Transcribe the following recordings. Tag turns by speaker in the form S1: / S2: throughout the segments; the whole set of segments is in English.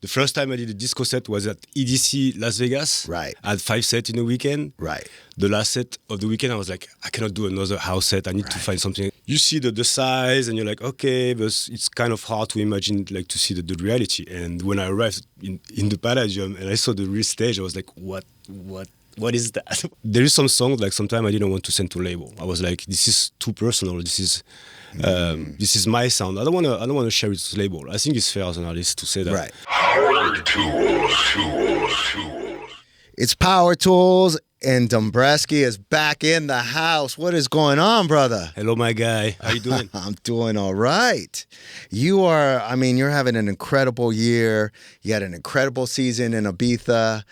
S1: the first time I did a disco set was at EDC Las Vegas.
S2: Right.
S1: I had 5 sets in a weekend.
S2: Right.
S1: The last set of the weekend, I was like, I cannot do another house set. I need to find something. You see the size, and you're like, okay, but it's kind of hard to imagine, like, to see the reality. And when I arrived in the Palladium and I saw the real stage, I was like, what is that? There is some songs, like, sometimes I didn't want to send to label. I was like, this is too personal. This is my sound. I don't want to share it to label. I think it's fair as an artist to say that.
S2: Right. It's Powertools, and Dombresky is back in the house. What is going on, brother?
S1: Hello, my guy. How you doing?
S2: I'm doing all right. You're having an incredible year. You had an incredible season in Ibiza,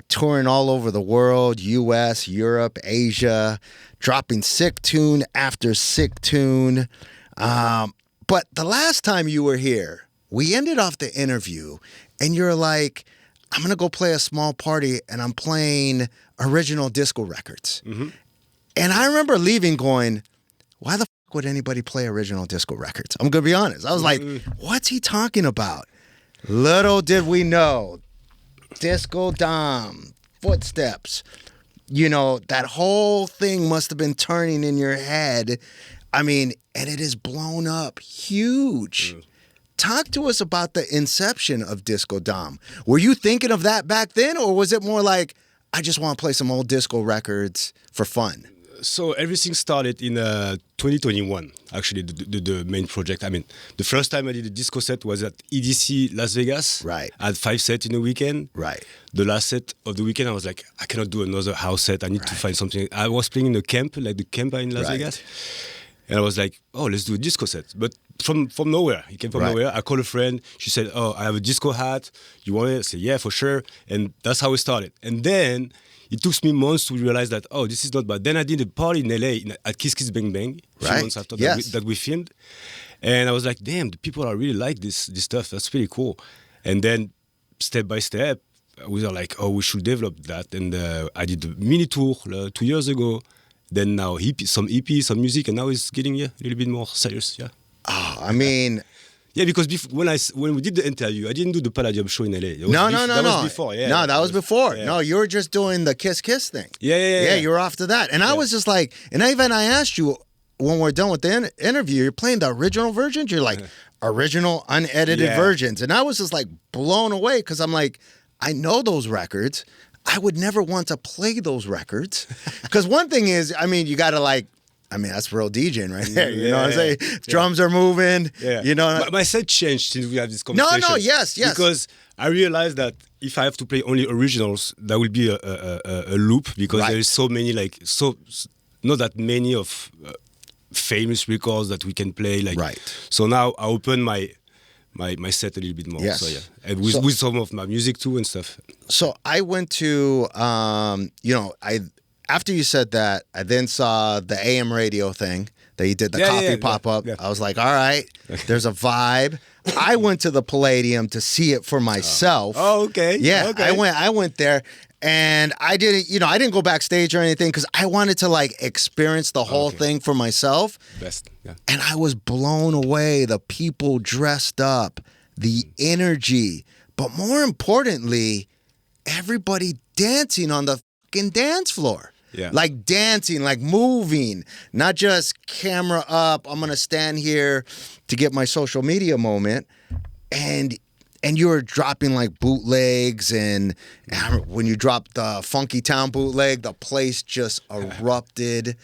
S2: touring all over the world, U.S., Europe, Asia, dropping sick tune after sick tune. But the last time you were here, we ended off the interview, and you're like, I'm going to go play a small party, and I'm playing original disco records. Mm-hmm. And I remember leaving going, why the fuck would anybody play original disco records? I'm going to be honest. I was like, what's he talking about? Little did we know, Disco Dom, Footsteps, that whole thing must have been turning in your head. And it is blown up huge. Talk to us about the inception of Disco Dom. Were you thinking of that back then, or was it more like, I just want to play some old disco records for fun?
S1: So everything started in 2021, actually, the main project. The first time I did a disco set was at EDC Las Vegas.
S2: Right.
S1: I had 5 sets in a weekend.
S2: Right.
S1: The last set of the weekend, I was like, I cannot do another house set. I need to find something. I was playing in a camp, like the camp in Las Vegas. And I was like, oh, let's do a disco set. But from nowhere. He came from nowhere. I called a friend. She said, oh, I have a disco hat. You want it? I said, yeah, for sure. And that's how we started. And then it took me months to realize that, oh, this is not bad. Then I did a party in LA at Kiss Kiss Bang Bang a few months after that we filmed. And I was like, damn, the people are really like this stuff. That's pretty cool. And then step by step, we were like, oh, we should develop that. And I did a mini tour 2 years ago. Then now some EP, some music, and now it's getting a little bit more serious. Yeah.
S2: Oh,
S1: yeah, because when we did the interview, I didn't do the Palladium show in LA.
S2: No.
S1: That was before. Yeah.
S2: No, that was before.
S1: Yeah.
S2: No, you were just doing the Kiss Kiss thing.
S1: Yeah.
S2: You were off to that, and I was just like, and I asked you when we're done with the interview, you're playing the original versions. You're like original unedited versions, and I was just like blown away because I'm like, I know those records. I would never want to play those records. Because one thing is, you got to that's real DJing right there. You know what I'm saying? Drums are moving. Yeah.
S1: My set changed since we have this conversation.
S2: No, yes.
S1: Because I realized that if I have to play only originals, that will be a loop because there is so many, not that many of famous records that we can play. So now I open my set a little bit more.
S2: Yes.
S1: So yeah, and with some of my music too and stuff.
S2: So I went to, after you said that, I then saw the AM radio thing that you did, the coffee pop-up. Yeah. I was like, all right, there's a vibe. I went to the Palladium to see it for myself.
S1: Oh, okay.
S2: Yeah,
S1: okay.
S2: I went there. And I didn't go backstage or anything because I wanted to experience the whole thing for myself.
S1: Best, yeah.
S2: And I was blown away. The people dressed up, the energy, but more importantly, everybody dancing on the fucking dance floor.
S1: Yeah.
S2: Like dancing, like moving, not just camera up. I'm going to stand here to get my social media moment. And you were dropping bootlegs, and when you dropped the Funky Town bootleg, the place just erupted.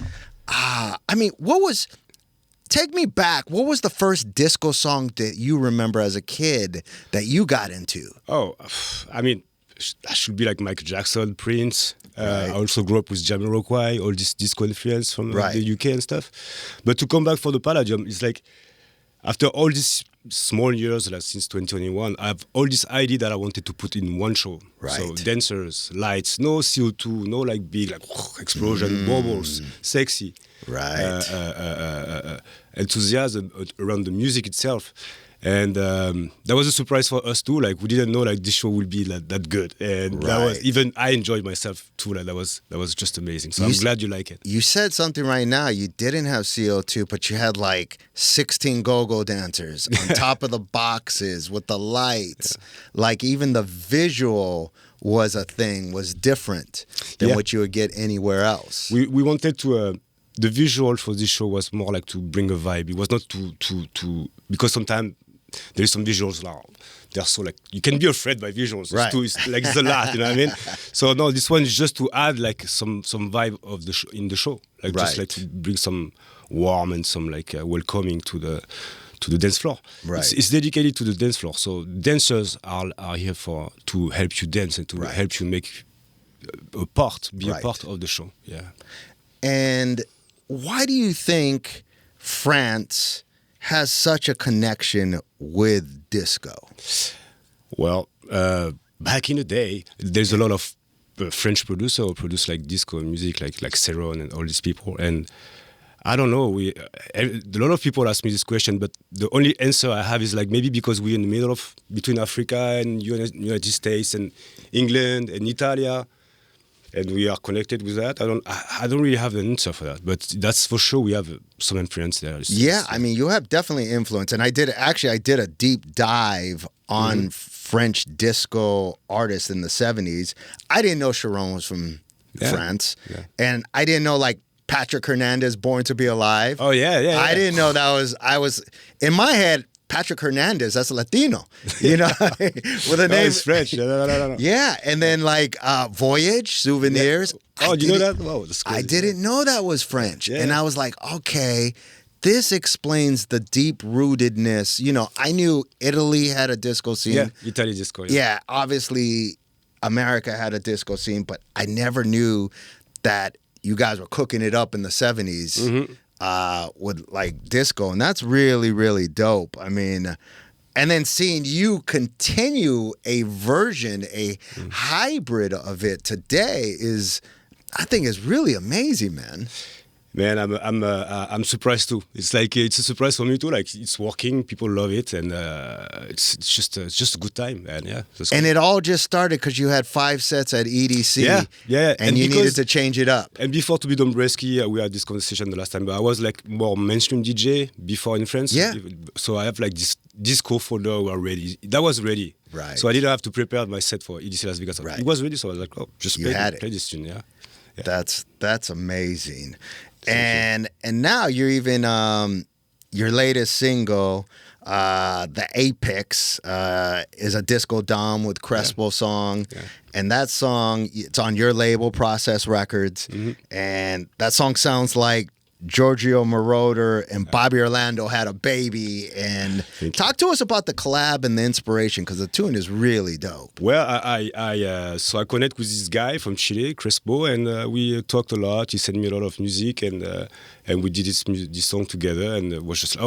S2: Take me back. What was the first disco song that you remember as a kid that you got into?
S1: Oh, that should be like Michael Jackson, Prince. I also grew up with Jamiroquai, all this disco influence from the UK and stuff. But to come back for the Palladium, it's like, after all these small years, since 2021, I have all this idea that I wanted to put in one show.
S2: Right.
S1: So dancers, lights, no CO2, no big explosion, bubbles, sexy.
S2: Right.
S1: Enthusiasm around the music itself. And that was a surprise for us too. Like we didn't know like this show would be that good, and that was even I enjoyed myself too. Like that was just amazing. So I'm glad you like it.
S2: You said something right now. You didn't have CO2, but you had like 16 go-go dancers on top of the boxes with the lights. Like even the visual was different than what you would get anywhere else.
S1: We wanted to. The visual for this show was more like to bring a vibe. It was not to because sometimes there is some visuals now. They're so like you can be afraid by visuals.
S2: Right.
S1: It's like it's a lot, you know what I mean? So no, this one is just to add like some vibe of the in the show, like just like to bring some warm and some like welcoming to the dance floor.
S2: Right.
S1: It's dedicated to the dance floor. So dancers are here to help you dance and to help you make a part of the show. Yeah.
S2: And why do you think France has such a connection with disco?
S1: Well, back in the day, there's a lot of French producers who produce like disco music, like Ceron and all these people. And I don't know. A lot of people ask me this question, but the only answer I have is like maybe because we're in the middle of between Africa and United States and England and Italia. And we are connected with that. I don't really have an answer for that, but that's for sure we have some influence there.
S2: I mean, you have definitely influence. And I did a deep dive on French disco artists in the 70s. I didn't know Sharon was from France. Yeah. And I didn't know like Patrick Hernandez, Born to Be Alive.
S1: Oh, yeah.
S2: I didn't know I was, in my head, Patrick Hernandez, that's a Latino, you know, with a name.
S1: It's French. No.
S2: Yeah, and then like Voyage, Souvenirs.
S1: Yeah. Oh, you know that? Wow, that's crazy.
S2: I didn't know that was French. Yeah. And I was like, okay, this explains the deep-rootedness. You know, I knew Italy had a disco scene.
S1: Yeah, Italy disco.
S2: Yeah, obviously America had a disco scene, but I never knew that you guys were cooking it up in the 70s. Mm-hmm. With like disco, and that's really, really dope. I mean, and then seeing you continue a version, a hybrid of it today I think is really amazing, man.
S1: Man, I'm surprised too. It's like it's a surprise for me too. Like it's working, people love it, and it's just a good time. And yeah,
S2: and it all just started because you had 5 sets at EDC.
S1: Yeah,
S2: and you needed to change it up.
S1: And before to be Dombresky, we had this conversation the last time. But I was like more mainstream DJ before in France.
S2: Yeah.
S1: So I have like this disco folder already. That was ready.
S2: Right.
S1: So I didn't have to prepare my set for EDC Las Vegas.
S2: Right.
S1: It was ready. So I was like, oh, just play this tune. Yeah.
S2: That's amazing. And now you're even your latest single, The Apex, is a Disco Dom with KRESPO song. Yeah. And that song, it's on your label, Process Records. Mm-hmm. And that song sounds like Giorgio Moroder and Bobby Orlando had a baby. And talk to us about the collab and the inspiration, because the tune is really dope.
S1: Well, so I connect with this guy from Chile, KRESPO, and we talked a lot. He sent me a lot of music, and we did this song together, and it was just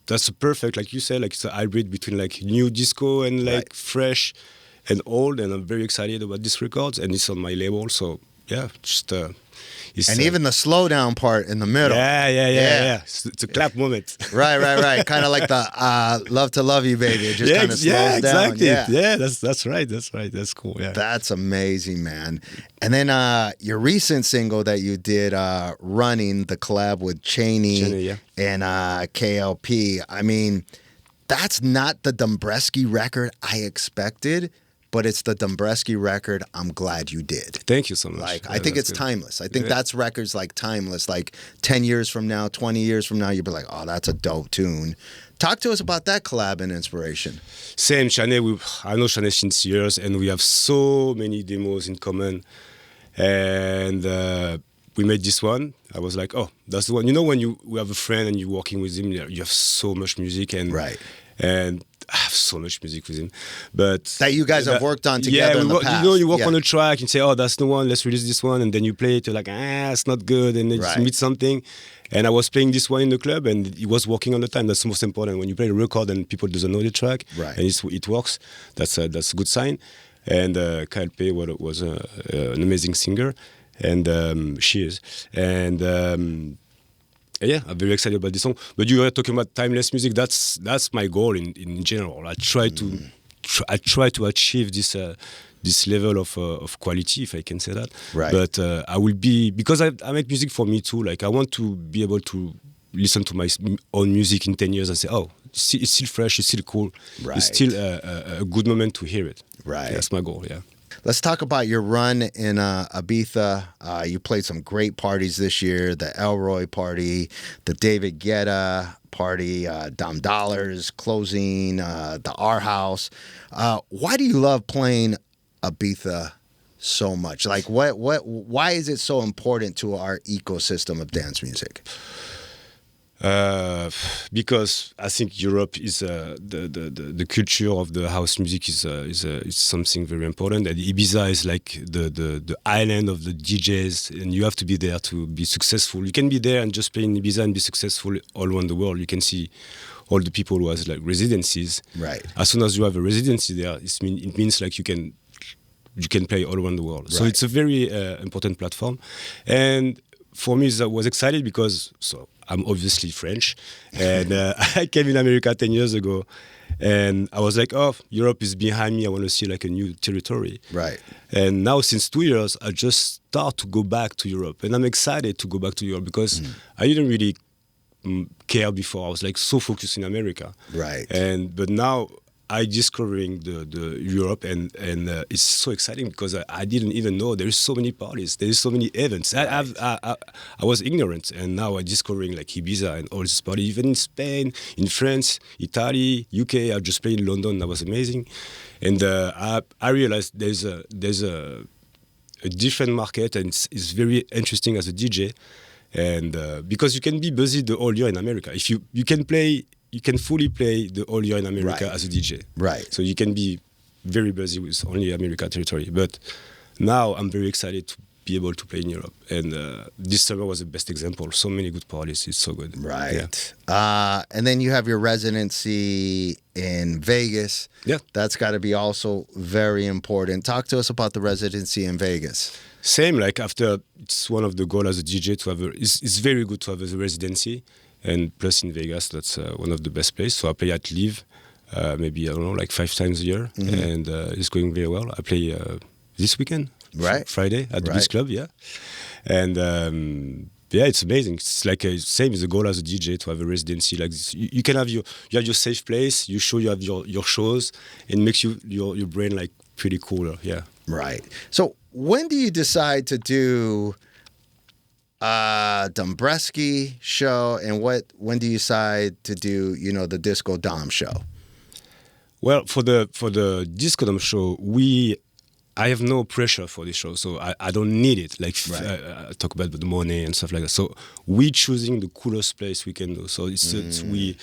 S1: that's a perfect, like you said, like it's a hybrid between like new disco and like fresh and old, and I'm very excited about this record, and it's on my label, so yeah, just.
S2: And even the slowdown part in the middle.
S1: Yeah. It's a clap moment.
S2: Right. Kind of like the Love to Love You, Baby. It just kind of slows down.
S1: Exactly. Yeah, that's right. That's cool. Yeah.
S2: That's amazing, man. And then your recent single that you did, Running, the collab with CHANEY and KLP. I mean, that's not the Dombresky record I expected, but it's the Dombresky record I'm glad you did.
S1: Thank you so much.
S2: Like, I think it's good. Timeless. I think that's records like timeless. Like 10 years from now, 20 years from now, you'll be like, oh, that's a dope tune. Talk to us about that collab and inspiration.
S1: Same, CHANEY. I know CHANEY since years, and we have so many demos in common. And we made this one. I was like, oh, that's the one. You know, when we have a friend and you're working with him, you have so much music. And I have so much music with him, but
S2: that you guys have worked on together in the past.
S1: You know, you work on a track and say, "Oh, that's the one. Let's release this one," and then you play it. You're like, it's not good, and then you meet something. And I was playing this one in the club, and it was working all the time. That's the most important. When you play a record and people doesn't know the track, and it works, that's a good sign. And KLP was an amazing singer, and she is. And Yeah, I'm very excited about this song. But you were talking about timeless music. That's my goal in general. I try to achieve this level of quality, if I can say that.
S2: Right.
S1: But I will be, because I make music for me too. Like I want to be able to listen to my own music in 10 years and say, oh, it's still fresh, it's still cool.
S2: Right.
S1: It's still a good moment to hear it.
S2: Right.
S1: That's my goal, yeah.
S2: Let's talk about your run in Ibiza. You played some great parties this year, the Elroy party, the David Guetta party, Dom Dollars closing, the R House. Why do you love playing Ibiza so much? Like, why is it so important to our ecosystem of dance music?
S1: Because I think Europe is the culture of the house music is something very important, and Ibiza is like the island of the DJs, and you have to be there to be successful. You can be there and just play in Ibiza and be successful all around the world. You can see all the people who has like residencies.
S2: Right.
S1: As soon as you have a residency there, it means like you can play all around the world. Right. So it's a very important platform, and for me, I was excited because I'm obviously French, and I came in America 10 years ago, and I was like, oh, Europe is behind me. I want to see like a new territory.
S2: Right.
S1: And now since 2 years, I just start to go back to Europe, and I'm excited to go back to Europe because I didn't really care before. I was like so focused in America.
S2: Right.
S1: But now I discovering the Europe, and it's so exciting because I didn't even know there's so many parties, there's so many events. Right. I was ignorant, and now I'm discovering like Ibiza and all this party, even in Spain, in France, Italy, UK. I just played in London. That was amazing, and I realized there's a different market, and it's very interesting as a DJ, and because you can be busy the whole year in America. If you can play. You can fully play the whole year in America as a DJ. Right. So you can be very busy with only America territory. But now I'm very excited to be able to play in Europe. And this summer was the best example. So many good parties. It's so good.
S2: Right. Yeah. And then you have your residency in Vegas. Yeah. That's got to be also very important. Talk to us about the residency in Vegas.
S1: Same, like after, it's one of the goals as a DJ to have it's very good to have a residency. And plus in Vegas, that's one of the best places. So I play at Live, maybe, I don't know, like 5 times a year. And it's going very well. I play this weekend, Friday, at the Beach Club, yeah. And yeah, it's amazing. It's like same as a goal as a DJ to have a residency like this. You can have you have your safe place, you show you have your shows, and makes your brain like pretty cooler, yeah.
S2: Right. So when do you decide to do Dombresky show, and when do you decide to do the Disco Dom show?
S1: Well, for the Disco Dom show, I have no pressure for this show, so I don't need it. Like I talk about the money and stuff like that. So we choosing the coolest place we can do. So it's me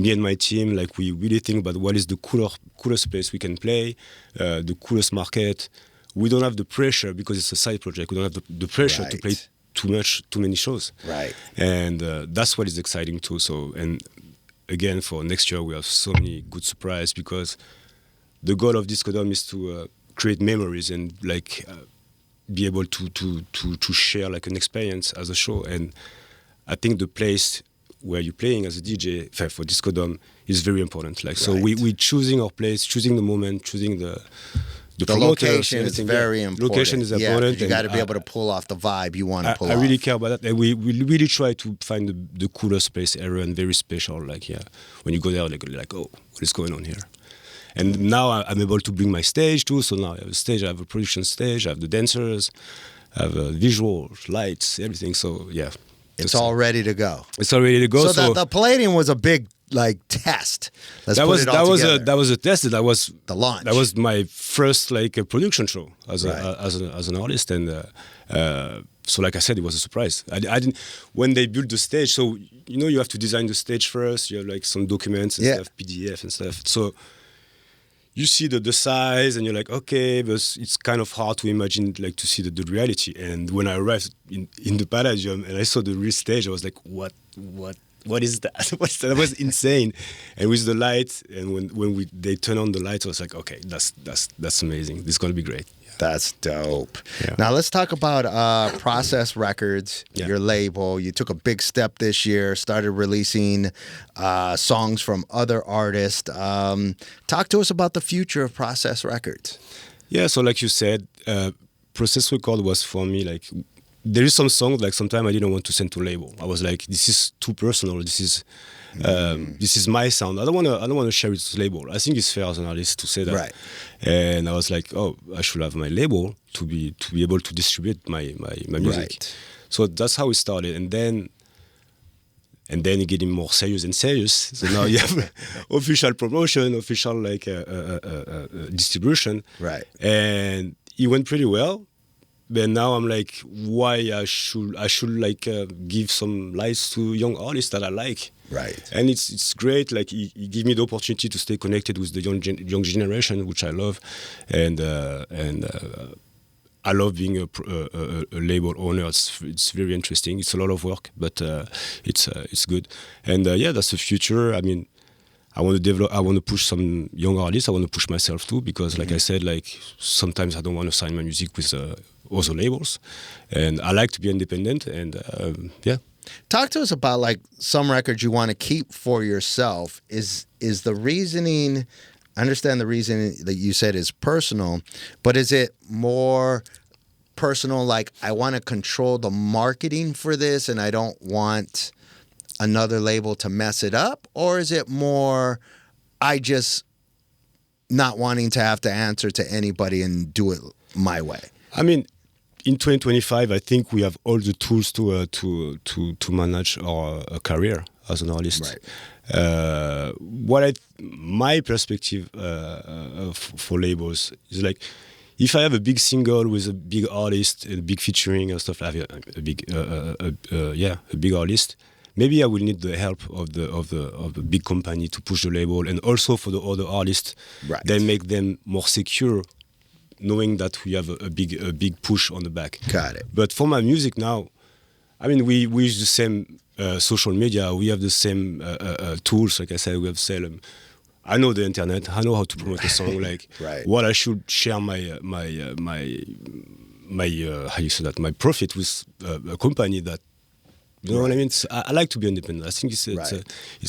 S1: and my team, like we really think about what is the coolest place we can play, the coolest market. We don't have the pressure because it's a side project. We don't have the pressure to play too many shows, right? And that's what is exciting too. So, and again, for next year we have so many good surprises because the goal of Disco Dom is to create memories and like be able to share like an experience as a show. And I think the place where you're playing as a DJ for Disco Dom is very important. Like so, we choosing our place, choosing the moment, choosing the
S2: location is very important.
S1: Location is important.
S2: You got to be able to pull off the vibe you want to pull off.
S1: I really care about that. And we really try to find the coolest place ever and very special. Like, yeah, when you go there, like, oh, what is going on here? And now I'm able to bring my stage too. So now I have a stage, I have a production stage, I have the dancers, I have visuals, lights, everything. So, yeah.
S2: It's all ready to go.
S1: It's all ready to go.
S2: So the Palladium was a big test.
S1: That was a test. That was
S2: the launch.
S1: That was my first a production show as an artist, and so like I said, it was a surprise. I didn't when they built the stage. So you have to design the stage first. You have some documents and stuff, PDF and stuff. So you see the size, and you're like, okay, but it's kind of hard to imagine to see the reality. And when I arrived in the Palladium and I saw the real stage, I was like, what what is that? What's that? That was insane. And with the light, and when they turn on the light, I was like, okay, that's amazing. This is gonna be great.
S2: That's dope.
S1: Yeah.
S2: Now let's talk about Process Records, your label. You took a big step this year, started releasing songs from other artists. Talk to us about the future of Process Records.
S1: Yeah, so like you said, Process Record was for me like, there is some songs like sometimes I didn't want to send to label. I was like, this is too personal. This is my sound. I don't want to share it to label. I think it's fair as an artist to say that.
S2: Right.
S1: And I was like, oh, I should have my label to be able to distribute my music.
S2: Right.
S1: So that's how it started. And then getting more serious and serious. So now you have official promotion, official like distribution.
S2: Right.
S1: And it went pretty well. But now I'm like, why I should like give some lights to young artists that I like.
S2: Right.
S1: And it's great. Like it gives me the opportunity to stay connected with the young generation, which I love, and I love being a label owner. It's very interesting. It's a lot of work, but it's good. And that's the future. I mean, I want to develop. I want to push some young artists. I want to push myself too, because like I said, like sometimes I don't want to sign my music with other labels, and I like to be independent. And
S2: Talk to us about like some records you want to keep for yourself. Is the reasoning? I understand the reason that you said is personal, but is it more personal? Like I want to control the marketing for this, and I don't want another label to mess it up, or is it more I just not wanting to have to answer to anybody and do it my way?
S1: I mean, in 2025, I think we have all the tools to manage our career as an artist.
S2: Right.
S1: My perspective for labels is like, if I have a big single with a big artist and a big featuring and stuff, I have a big artist. Maybe I will need the help of the big company to push the label, and also for the other artists,
S2: right.
S1: They make them more secure, knowing that we have a big push on the back.
S2: Got it.
S1: But for my music now, I mean, we use the same social media. We have the same tools. Like I said, we have Salem. I know the internet. I know how to promote a song. Like
S2: right.
S1: What I should share my how you say that, my profit with a company that. You know what I mean? I like to be independent. I think it's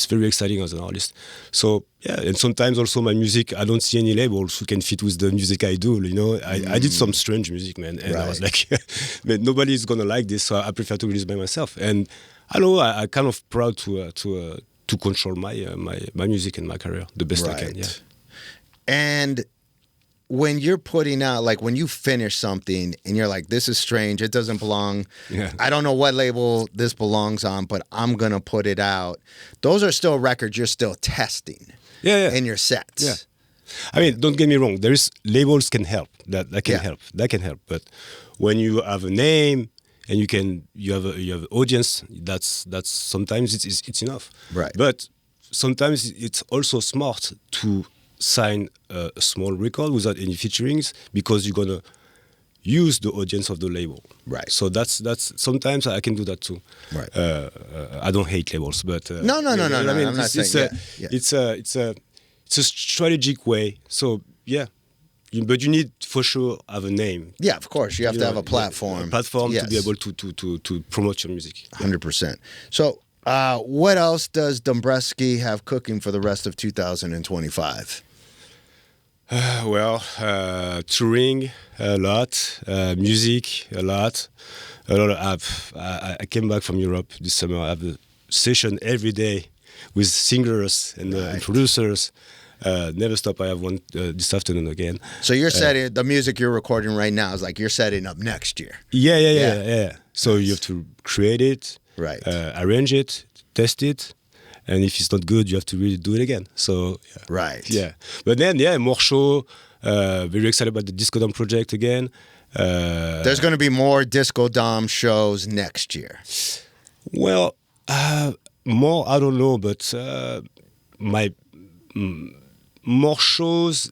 S1: very exciting as an artist. So yeah, and sometimes also my music, I don't see any labels who can fit with the music I do. You know, I did some strange music, man, and I was like, man, nobody's gonna like this, so I prefer to release by myself. And I know I'm kind of proud to control my music and my career the best I can. Yeah.
S2: And when you're putting out, like when you finish something and you're like, this is strange, it doesn't belong, I don't know what label this belongs on, but I'm going to put it out. Those are still records you're still testing in your sets.
S1: Yeah. I mean, don't get me wrong. Labels can help. That can help. That can help. But when you have a name and you have an audience, that's sometimes it's enough.
S2: Right.
S1: But sometimes it's also smart to sign a small record without any featurings, because you're gonna use the audience of the label.
S2: Right.
S1: So that's sometimes I can do that too.
S2: Right.
S1: I don't hate labels, but
S2: no. I mean, I'm not saying
S1: it's a strategic way. So but you need for sure have a name.
S2: Yeah, of course, you have to have a platform.
S1: A platform to be able to promote your music.
S2: 100%. So. What else does Dombresky have cooking for the rest of 2025?
S1: Touring a lot, music a lot. I came back from Europe this summer. I have a session every day with singers and producers. Never stop. I have one this afternoon again.
S2: So you're setting the music you're recording right now is like you're setting up next year.
S1: Yeah. So you have to create it.
S2: Right.
S1: Arrange it, test it, and if it's not good, you have to really do it again. So,
S2: right.
S1: Yeah. But then, more show. Very excited about the Disco Dom project again.
S2: There's going to be more Disco Dom shows next year.
S1: Well, more, I don't know, but more shows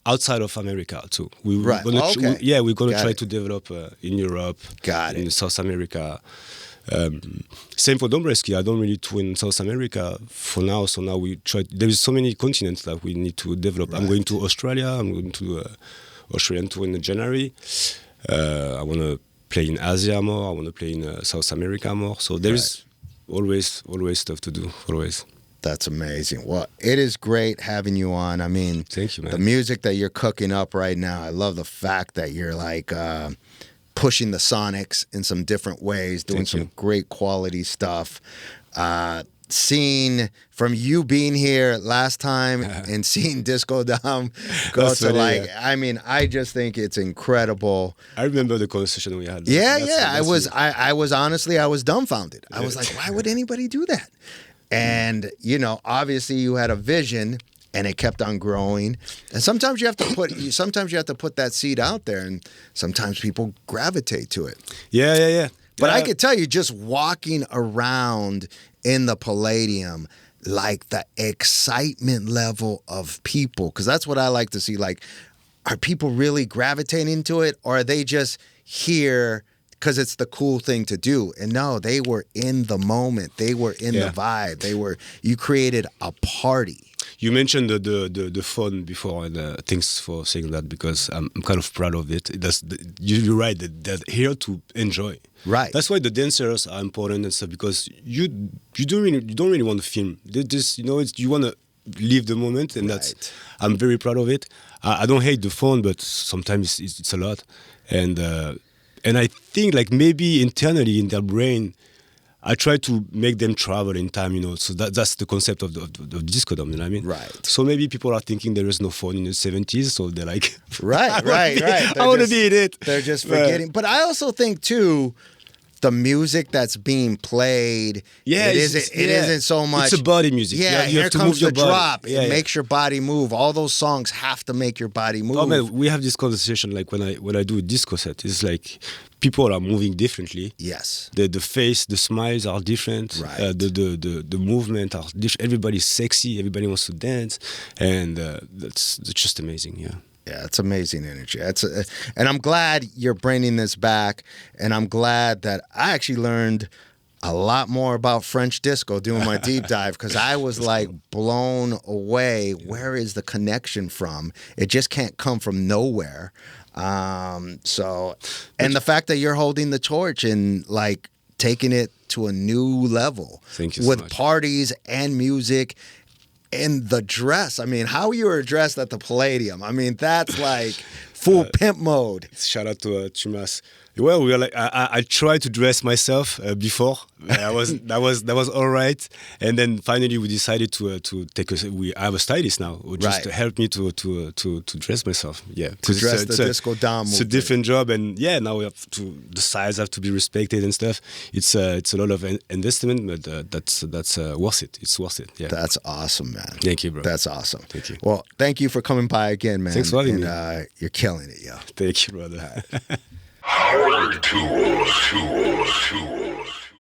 S1: outside of America too. We're gonna try to develop in Europe, in South America. Same for Dombresky. I don't really tour in South America for now. So now we try. There is so many continents that we need to develop. Right. I'm going to Australia. I'm going to Australian tour in January. I want to play in Asia more. I want to play in South America more. So there is always stuff to do. Always.
S2: That's amazing. Well, it is great having you on. I mean,
S1: thank you, man.
S2: The music that you're cooking up right now, I love the fact that you're like pushing the sonics in some different ways, doing some great quality stuff. Seeing from you being here last time and seeing Disco Dom go to like, I mean, I just think it's incredible.
S1: I remember the conversation we had.
S2: I was honestly, I was dumbfounded. I was like, why would anybody do that? And, you know, obviously you had a vision and it kept on growing. And sometimes you have to put that seed out there, and sometimes people gravitate to it.
S1: Yeah.
S2: But I could tell you, just walking around in the Palladium, like the excitement level of people, because that's what I like to see. Like, are people really gravitating to it, or are they just here because it's the cool thing to do? And no, they were in the moment. They were in the vibe. You created a party.
S1: You mentioned the fun before, and thanks for saying that, because I'm kind of proud of it. You're right, they're here to enjoy.
S2: Right.
S1: That's why the dancers are important and stuff, because you don't really want to film. They just, you want to live the moment, and I'm very proud of it. I don't hate the fun, but sometimes it's a lot, and I think like maybe internally in their brain, I try to make them travel in time, so that's the concept of the Disco Dom, you know what I mean?
S2: Right.
S1: So maybe people are thinking there is no fun in the 70s, so they're like...
S2: Right.
S1: I want to be in it.
S2: They're just forgetting. But I also think, too, the music that's being played, it isn't so much...
S1: It's a body music.
S2: Yeah,
S1: you
S2: here
S1: have to
S2: comes
S1: move
S2: the
S1: your
S2: drop.
S1: body.
S2: It makes your body move. All those songs have to make your body move.
S1: Oh, man, we have this conversation like when I do a disco set. It's like... people are moving differently.
S2: Yes.
S1: The face, the smiles are different.
S2: Right.
S1: The movement are different. Everybody's sexy. Everybody wants to dance, and that's just amazing. Yeah.
S2: Yeah, it's amazing energy. And I'm glad you're bringing this back, and I'm glad that I actually learned a lot more about French disco doing my deep dive, because I was like blown away. Where is the connection from? It just can't come from nowhere. And the fact that you're holding the torch and like taking it to a new level.
S1: Thank you so
S2: with
S1: much.
S2: Parties and music and the dress. I mean, how you were dressed at the Palladium. I mean, that's like full pimp mode.
S1: Shout out to Chimas. Well, we were like, I tried to dress myself before. That was all right, and then finally we decided to take I have a stylist now who just helped me to dress myself. Yeah,
S2: to dress the Disco Dom.
S1: It's a different job, and now we have to, the size have to be respected and stuff. It's a lot of investment, but that's worth it. It's worth it. Yeah,
S2: that's awesome, man.
S1: Thank you, bro.
S2: That's awesome.
S1: Thank you.
S2: Well, thank you for coming by again, man.
S1: Thanks for having me.
S2: You're killing it, yo.
S1: Thank you, brother.
S3: Powertools.